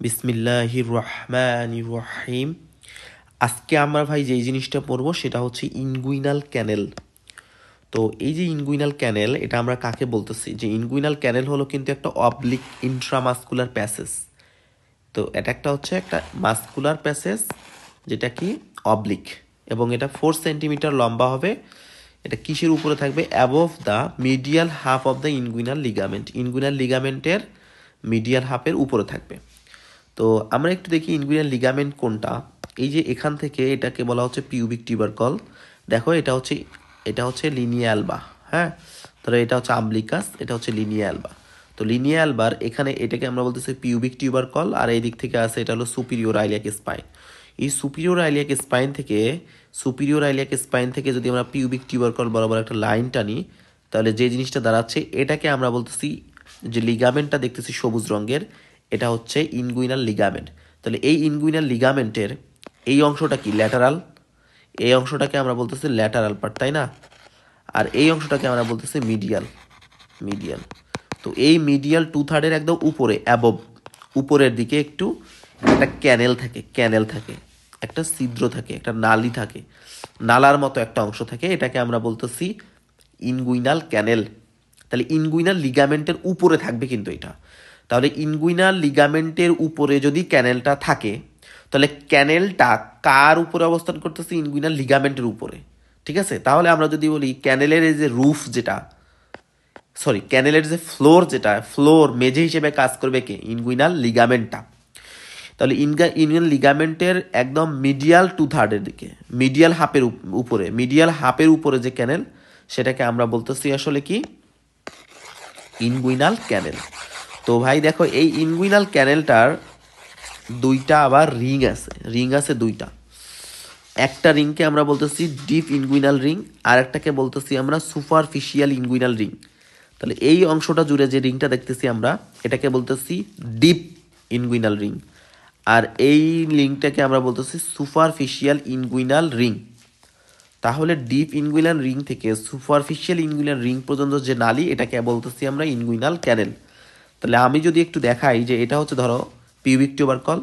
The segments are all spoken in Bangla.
বিসমিল্লাহির রহমানির রহিম। আজকে আমরা ভাই যেই জিনিসটা পড়বো সেটা হচ্ছে ইনগুইনাল ক্যানেল। তো এই যে ইনগুইনাল ক্যানেল, এটা আমরা কাকে বলতেছি? যে ইনগুইনাল ক্যানেল হলো কিন্তু একটা অবলিক ইন্ট্রামাস্কুলার প্যাসেজ। তো এটা একটা মাস্কুলার প্যাসেজ, যেটা কি অবলিক, এবং এটা 4 সেন্টিমিটার লম্বা হবে। এটা কিসের উপরে থাকবে? Above the medial half of the inguinal ligament. Inguinal লিগামেন্টের মিডিয়াল হাফের উপরে থাকবে। তো আমরা একটু দেখি ইনগুইনাল লিগামেন্ট কোনটা। এই যে এখান থেকে এটাকে বলা হচ্ছে পিউবিক টিউবারকল। দেখো এটা হচ্ছে লিনিয়া অ্যালবা। হ্যাঁ, তাহলে এটা হচ্ছে আম্বলিকাস, এটা হচ্ছে লিনিয়া অ্যালবা। তো লিনিয়া অ্যালবার এখানে এটাকে আমরা বলতেছি পিউবিক টিউবারকল, আর এই দিক থেকে আছে এটা হলো সুপিরিয়র আইলিয়াক স্পাইন। এই সুপিরিয়র আইলিয়াক স্পাইন থেকে যদি আমরা পিউবিক টিউবারকল বরাবর একটা লাইন টানি, তাহলে যে জিনিসটা দাঁড়াচ্ছে এটাকে আমরা বলতেছি, যে লিগামেন্টটা দেখতেছি সবুজ রঙের, এটা হচ্ছে ইনগুইনাল লিগামেন্ট। তাহলে এই ইনগুইনাল লিগামেন্টের এই অংশটা কি? ল্যাটারাল। এই অংশটাকে আমরা বলতেছি ল্যাটারাল পার্ট, তাই না? আর এই অংশটাকে আমরা বলতেছি মিডিয়াল। মিডিয়াল। তো এই মিডিয়াল 2/3 একদম উপরে, অ্যাবভ, উপরের দিকে একটু একটা ক্যানেল থাকে, একটা ছিদ্র থাকে, একটা নালী থাকে, নালার মতো একটা অংশ থাকে, এটাকে আমরা বলতেছি ইনগুইনাল ক্যানেল। তাহলে ইনগুইনাল লিগামেন্টের উপরে থাকবে কিন্তু এটা। তাহলে ইনগুইনাল লিগামেন্টের উপরে যদি ক্যানেলটা থাকে, তাহলে ক্যানেলটা কার উপরে অবস্থান করতেছে? ইনগুইনাল লিগামেন্টের উপরে। ঠিক আছে, তাহলে আমরা যদি বলি ক্যানেলের এই যে রুফ যেটা, ক্যানেলের যে ফ্লোর মেঝে হিসেবে কাজ করবে কে? ইনগুইনাল লিগামেন্টটা। তাহলে ইনগুইনাল লিগামেন্টের একদম মিডিয়াল 2/3 দিকে, মিডিয়াল হাফের উপরে যে ক্যানেল, সেটাকে আমরা বলতেছি আসলে কি? ইনগুইনাল ক্যানেল। তো ভাই দেখো, এই ইনগুইনাল ক্যানেলটার দুইটা আবার রিং আছে দুইটা। একটা রিংকে আমরা বলতেছি ডিপ ইনগুইনাল রিং, আর একটাকে বলতেছি আমরা সুপারফিশিয়াল ইনগুইনাল রিং। তাহলে এই অংশটা জুড়ে যে রিংটা দেখতেছি আমরা, এটাকে বলতেছি ডিপ ইনগুইনাল রিং, আর এই রিংটাকে আমরা বলতেছি সুপারফিশিয়াল ইনগুইনাল রিং। তাহলে ডিপ ইনগুইনাল রিং থেকে সুপারফিশিয়াল ইনগুইনাল রিং পর্যন্ত যে নালী, এটাকে বলতেছি আমরা ইনগুইনাল ক্যানেল। তাহলে আমি যদি একটু দেখাই, যে এটা হচ্ছে ধরো পিউবিক টিউবারকল,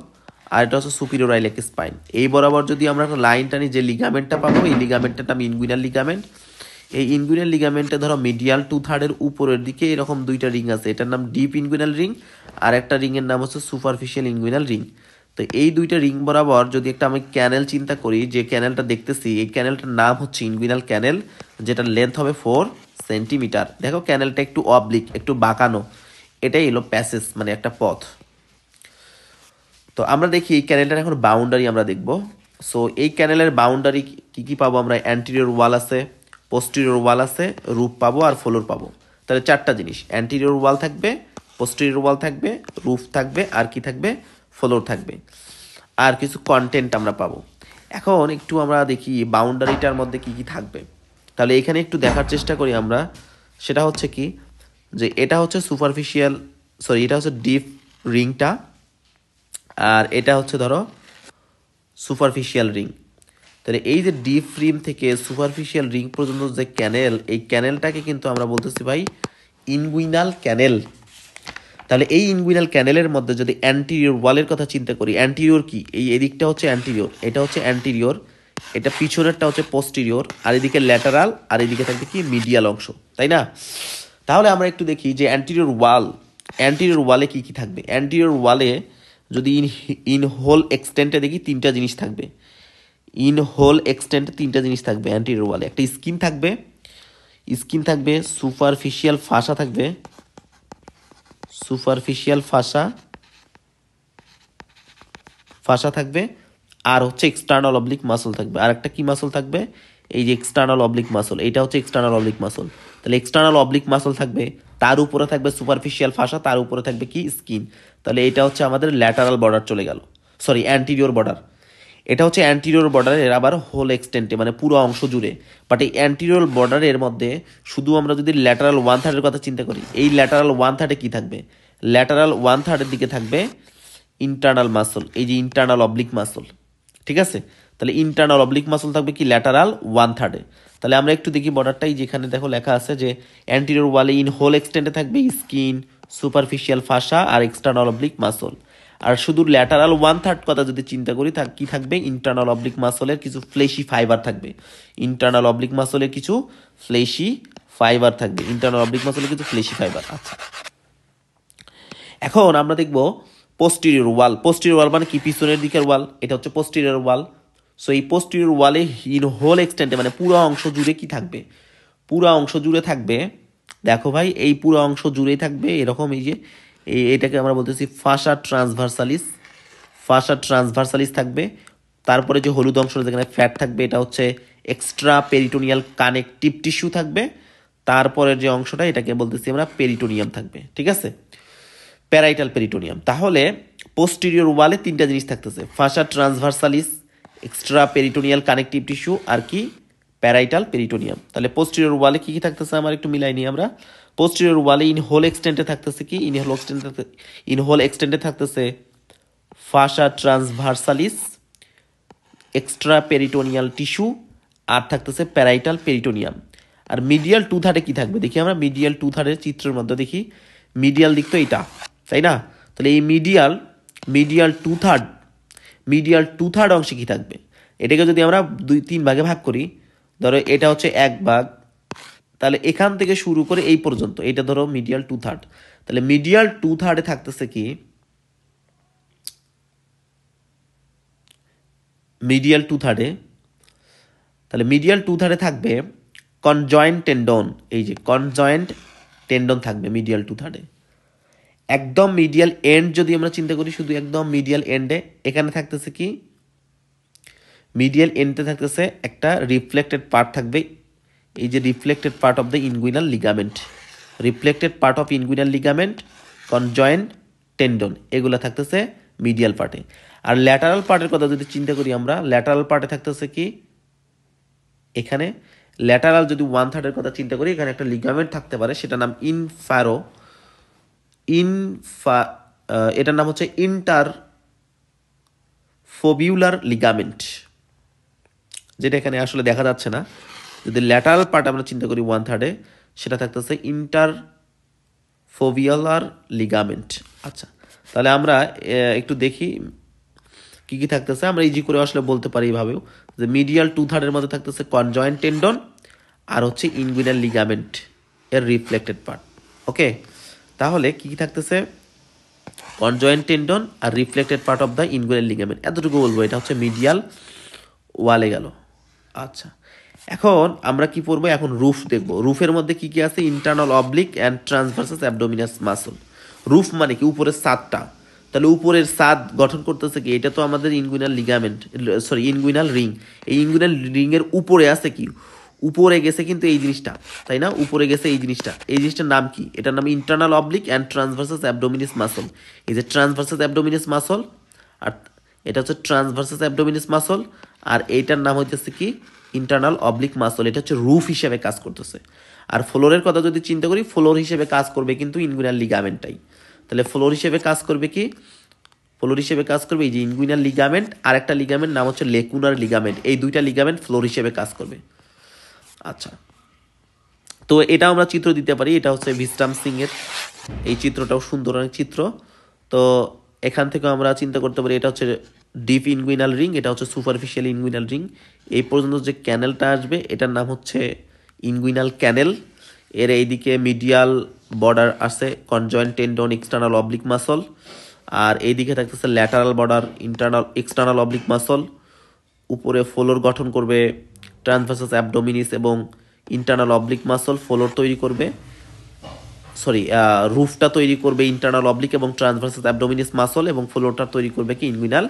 আর এটা হচ্ছে সুপিরিয়র আইলিয়াক স্পাইন। এই বরাবর যদি আমরা একটা লাইন টানি, যে লিগামেন্টটা পাবো, এই লিগামেন্টটার নাম ইনগুইনাল লিগামেন্ট। এই ইনগুইনাল লিগামেন্টে ধরো মিডিয়াল 2/3 উপরের দিকে এরকম দুইটা রিং আছে, এটার নাম ডিপ ইনগুইনাল রিং, আর একটা রিংয়ের নাম হচ্ছে সুপারফিশিয়াল ইনগুইনাল রিং। তো এই দুইটা রিং বরাবর যদি একটা আমি ক্যানেল চিন্তা করি, যে ক্যানেলটা দেখতেছি, এই ক্যানেলটার নাম হচ্ছে ইনগুইনাল ক্যানেল, যেটার লেন্থ হবে 4 সেন্টিমিটার। দেখো ক্যানেলটা একটু অবলিক, একটু বাঁকানো, এটাই হলো প্যাসেজ, মানে একটা পথ। তো আমরা দেখি এই ক্যানেলটার এখন বাউন্ডারি আমরা দেখব। সো এই ক্যানেলের বাউন্ডারি কি কি পাবো আমরা? অ্যান্টিরিয়র ওয়াল আছে, পোস্টেরিয়র ওয়াল আছে, রুফ পাবো, আর ফ্লোর পাবো। তাহলে চারটা জিনিস: অ্যান্টিরিয়র ওয়াল থাকবে, পোস্টেরিয়র ওয়াল থাকবে, রুফ থাকবে, আর কি থাকবে? ফ্লোর থাকবে। আর কিছু কন্টেন্ট আমরা পাবো। এখন একটু আমরা দেখি বাউন্ডারিটার মধ্যে কি কি থাকবে। তাহলে এখানে একটু দেখার চেষ্টা করি আমরা। সেটা হচ্ছে কি, যে এটা হচ্ছে এটা হচ্ছে ডিপ রিংটা, আর এটা হচ্ছে ধরো সুপারফিশিয়াল রিং। তাহলে এই যে ডিপ রিং থেকে সুপারফিশিয়াল রিং পর্যন্ত যে ক্যানেল, এই ক্যানেলটাকে কিন্তু আমরা বলতেছি ভাই ইনগুইনাল ক্যানেল। তাহলে এই ইনগুইনাল ক্যানেলের মধ্যে যদি অ্যান্টিরিয়র ওয়ালের কথা চিন্তা করি, অ্যান্টিরিয়র কি? এই এদিকটা হচ্ছে অ্যান্টিরিয়র, এটা হচ্ছে অ্যান্টিরিয়র, এটা পিছনেরটা হচ্ছে পোস্টেরিয়র, আর এদিকে ল্যাটারাল, আর এদিকে থাকবে কি? মিডিয়াল অংশ, তাই না? তাহলে আমরা একটু দেখি যে অ্যান্টিরিয়র ওয়ালে কি কি থাকবে। অ্যান্টিরিয়র ওয়ালে যদি ইন হোল এক্সটেন্টে দেখি, তিনটা জিনিস থাকবে। অ্যান্টিরিয়র ওয়ালে একটা স্কিন থাকবে, সুপারফিশিয়াল ফাসা থাকবে, আর হচ্ছে এক্সটার্নাল অবলিক মাসল থাকবে। আর একটা কি মাসল থাকবে? এই যে এক্সটার্নাল অবলিক মাসল, এটা হচ্ছে এক্সটার্নাল অবলিক মাসল। তাহলে এক্সটার্নাল অবলিক মাসল থাকবে, তার উপরে থাকবে সুপারফিশিয়াল ফাসা, তার উপরে থাকবে কি? স্কিন। তাহলে এটা হচ্ছে আমাদের ল্যাটারাল বর্ডার চলে গেল, অ্যান্টিরিয়র বর্ডার। এটা হচ্ছে অ্যান্টিরিয়র বর্ডারের আবার হোল এক্সটেন্টে, মানে পুরো অংশ জুড়ে। বাট এই অ্যান্টিরিয়র বর্ডারের মধ্যে শুধু আমরা যদি ল্যাটারাল 1/3 কথা চিন্তা করি, এই ল্যাটারাল 1/3 কি থাকবে? ল্যাটারাল 1/3 দিকে থাকবে ইন্টারনাল মাসল, এই যে ইন্টারনাল অবলিক মাসল। ঠিক আছে, তাহলে ইন্টারনাল অবলিক মাসল থাকবে কি? ল্যাটারাল 1/3। তাহলে আমরা একটু দেখি বর্ডারটাই, যেখানে দেখো লেখা আছে যে অ্যান্টিরিয়র ওয়ালে ইন হোল এক্সটেন্টে থাকবে স্কিন, সুপারফিশিয়াল ফাসা, আর এক্সটার্নাল অবলিক মাসল। আর শুধু ল্যাটারাল 1/3 কথা যদি চিন্তা করি কি থাকবে, ইন্টারনাল অবলিক মাসলের কিছু ফ্লেশি ফাইবার থাকবে, ইন্টারনাল অবলিক মাসলের কিছু ফ্লেশি ফাইবার থাকবে, ইন্টারনাল অবলিক মাসলের কিছু ফ্লেশি ফাইবার। আচ্ছা, এখন আমরা দেখব পোস্টেরিয়র ওয়াল। পোস্টেরিয়র ওয়াল মানে কি, পিছনের দিকের ওয়াল, এটা হচ্ছে পোস্টেরিয়র ওয়াল। সো এই পোস্টেরিয়র ওয়ালে ইন হোল এক্সটেন্টে মানে পুরো অংশ জুড়ে কি থাকবে, পুরো অংশ জুড়ে থাকবে, দেখো ভাই এই পুরো অংশ জুড়েই থাকবে এরকম, এই যে এটাকে আমরা বলতেছি ফাসা ট্রান্সভার্সালিস, ফাসা ট্রান্সভার্সালিস থাকবে। তারপরে যে হলুদ অংশ যেখানে ফ্যাট থাকবে এটা হচ্ছে এক্সট্রা পেরিটোনিয়াল কানেকটিভ টিস্যু থাকবে। তারপরের যে অংশটা এটাকে বলতেছি আমরা পেরিটোনিয়াম থাকবে, ঠিক আছে, প্যারাইটাল পেরিটোনিয়াম। তাহলে পোস্টেরিয়র ওয়ালে তিনটা জিনিস থাকতেছে, fascia transversalis, extra peritoneal connective tissue, আর কি প্যারাইটাল পেরিটোনিয়াম। তাহলে পোস্টেরিয়র ওয়ালে কি কি থাকতেছে আমার একটু মিলাই নিই আমরা। পোস্টেরিয়র ওয়ালে ইন হোল এক্সটেন্টে থাকতেছে কি, ইন হোল এক্সটেন্টে থাকতেছে fascia transversalis, extra peritoneal tissue, আর থাকতেছে প্যারাইটাল পেরিটোনিয়াম। আর মিডিয়াল টু থার্ডে কি থাকবে দেখি আমরা, মিডিয়াল টু থার্ডের চিত্রের মধ্যে দেখি, মিডিয়াল দিক তো এইটা, তাই না? তাহলে এই মিডিয়াল টু থার্ড অংশে কি থাকবে, এটাকে যদি আমরা 2-3 ভাগে ভাগ করি, ধরো এটা হচ্ছে 1 ভাগ, তাহলে এখান থেকে শুরু করে এই পর্যন্ত এটা ধরো মিডিয়াল টু থার্ড। তাহলে মিডিয়াল টু থার্ডে থাকতেছে কি, মিডিয়াল টু থার্ডে, তাহলে মিডিয়াল টু থার্ডে থাকবে কনজয়েন্ট টেন্ডন, এই যে কনজয়েন্ট টেন্ডন থাকবে মিডিয়াল টু থার্ডে। একদম মিডিয়াল এন্ড যদি আমরা চিন্তা করি, শুধু একদম মিডিয়াল এন্ডে এখানে থাকতেছে কি, মিডিয়াল এন্ডে থাকতেছে একটা রিফ্লেক্টেড পার্ট থাকবে, এই যে reflected part of the inguinal ligament, reflected part of inguinal ligament, conjoined tendon, এগুলো থাকতেছে মিডিয়াল পার্টে। আর ল্যাটারাল পার্টের কথা যদি চিন্তা করি আমরা, ল্যাটারাল পার্টে থাকতেছে কি, এখানে ল্যাটারাল যদি 1/3 কথা চিন্তা করি, এখানে একটা লিগামেন্ট থাকতে পারে, সেটার নাম এটার নাম হচ্ছে ইন্টারফোবিউলার লিগামেন্ট, যেটা এখানে আসলে দেখা যাচ্ছে না। যদি ল্যাটারাল পার্ট আমরা চিন্তা করি 1/3, সেটা থাকতেছে ইন্টারফোবিউলার লিগামেন্ট। আচ্ছা, তাহলে আমরা একটু দেখি কি কি থাকতেছে, আমরা ইজি করে আসলে বলতে পারি এইভাবেও, যে মিডিয়াল টু থার্ডের মধ্যে থাকতেছে কনজয়েন্ট টেন্ডন আর হচ্ছে ইনগুইনাল লিগামেন্ট এর রিফ্লেক্টেড পার্ট। ওকে, তাহলে কি কি থাকতেছে, কনজয়েন্ট টেন্ডন আর reflected part of the inguinal ligament, এতটুকু বলবো, এটা হচ্ছে মিডিয়াল ওয়ালে গেল। আচ্ছা, এখন আমরা কি পড়বো, এখন রুফ দেখবো। রুফের মধ্যে কি কি আছে, internal oblique and transversus abdominis muscle. Roof মানে কি, উপরের ছাদটা, তাহলে উপরের ছাদ গঠন করতেছে কি, এটা তো আমাদের inguinal ligament, sorry inguinal ring. এই ইনগুইনাল রিং এর উপরে আছে কি, উপরে গেছে কিন্তু এই জিনিসটা, তাই না, উপরে গেছে এই জিনিসটা, এই জিনিসটার নাম কি, এটার নাম internal oblique and transversus abdominis muscle. এই যে ট্রান্সভার্সাস অ্যাবডোমিনাস মাসল, আর এটা হচ্ছে ট্রান্সভার্সাস অ্যাবডোমিনাস মাসল, আর এইটার নাম হইতেছে কি ইন্টারনাল অবলিক মাসল। এটা হচ্ছে রুফ হিসেবে কাজ করতেছে। আর ফ্লোরের কথা যদি চিন্তা করি, ফ্লোর হিসেবে কাজ করবে কিন্তু ইনগুইনাল লিগামেন্টটাই। তাহলে ফ্লোর হিসেবে কাজ করবে কি, ফ্লোর হিসেবে কাজ করবে এই যে ইনগুইনাল লিগামেন্ট, আর একটা লিগামেন্ট নাম হচ্ছে লেকুনার লিগামেন্ট, এই দুইটা লিগামেন্ট ফ্লোর হিসেবে কাজ করবে। আচ্ছা, তো এটা আমরা চিত্র দিতে পারি, এটা হচ্ছে ভিস্টাম সিং এর, এই চিত্রটাও সুন্দর অনেক চিত্র। তো এখান থেকে আমরা চিন্তা করতে পারি, এটা হচ্ছে ডিপ ইনগুইনাল রিং, এটা হচ্ছে সুপারফিশিয়াল ইনগুইনাল রিং। এই পর্যন্ত যে ক্যানেলটা আসবে এটার নাম হচ্ছে ইনগুইনাল ক্যানেল। এর এইদিকে মিডিয়াল বর্ডার আছে conjoint tendon, external oblique muscle, আর এইদিকে থাকতেছে lateral border, external oblique muscle. উপরে ফ্লোর গঠন করবে ট্রান্সভার্সাস অ্যাবডোমিনিস এবং ইন্টারনাল অবলিক মাসল, ফ্লোর তৈরি করবে, সরি রুফটা তৈরি করবে ইন্টারনাল অবলিক এবং ট্রান্সভার্সাস অ্যাবডোমিনাস মাসল, এবং ফ্লোরটা তৈরি করবে কি ইনগুইনাল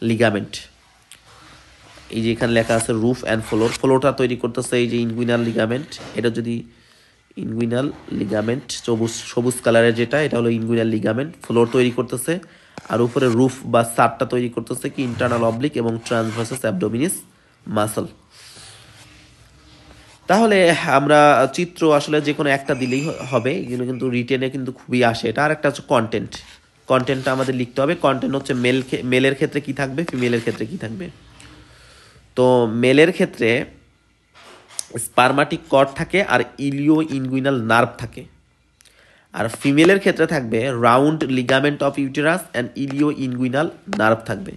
লিগামেন্ট। এই যে এখানে লেখা আছে রুফ অ্যান্ড ফ্লোর, ফ্লোরটা তৈরি করতেছে এই যে ইনগুইনাল লিগামেন্ট। এটা যদি ইনগুইনাল লিগামেন্ট সবুজ কালারের যেটা, এটা হলো ইনগুইনাল লিগামেন্ট, ফ্লোর তৈরি করতেছে। আর উপরে রুফ বা সারটা তৈরি করতেছে কি ইন্টারনাল অবলিক এবং ট্রান্সভার্সাস অ্যাবডোমিনাস মাসল। তাহলে আমরা চিত্র আসলে যে কোনো একটা দিলেই হবে, এগুলো কিন্তু রিটেনে কিন্তু খুবই আসে। এটা আর একটা হচ্ছে কন্টেন্টটা আমাদের লিখতে হবে। কন্টেন্ট হচ্ছে মেলের ক্ষেত্রে কি থাকবে, ফিমেলের ক্ষেত্রে কি থাকবে। তো মেলের ক্ষেত্রে স্পারমাটিক কর্ড থাকে আর ইলিও ইনগুইনাল নার্ভ থাকে, আর ফিমেলের ক্ষেত্রে থাকবে round ligament of uterus and ইলিও inguinal nerve থাকবে।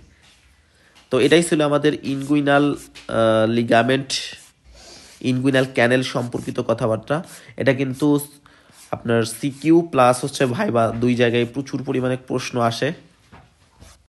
তো এটাই ছিল আমাদের ইনগুইনাল লিগামেন্ট ইনগুইনাল ক্যানেল সম্পর্কিত কথাবার্তা। এটা কিন্তু আপনার সিকিউ প্লাস হচ্ছে ভাইবা দুই জায়গায় প্রচুর পরিমাণে প্রশ্ন আসে।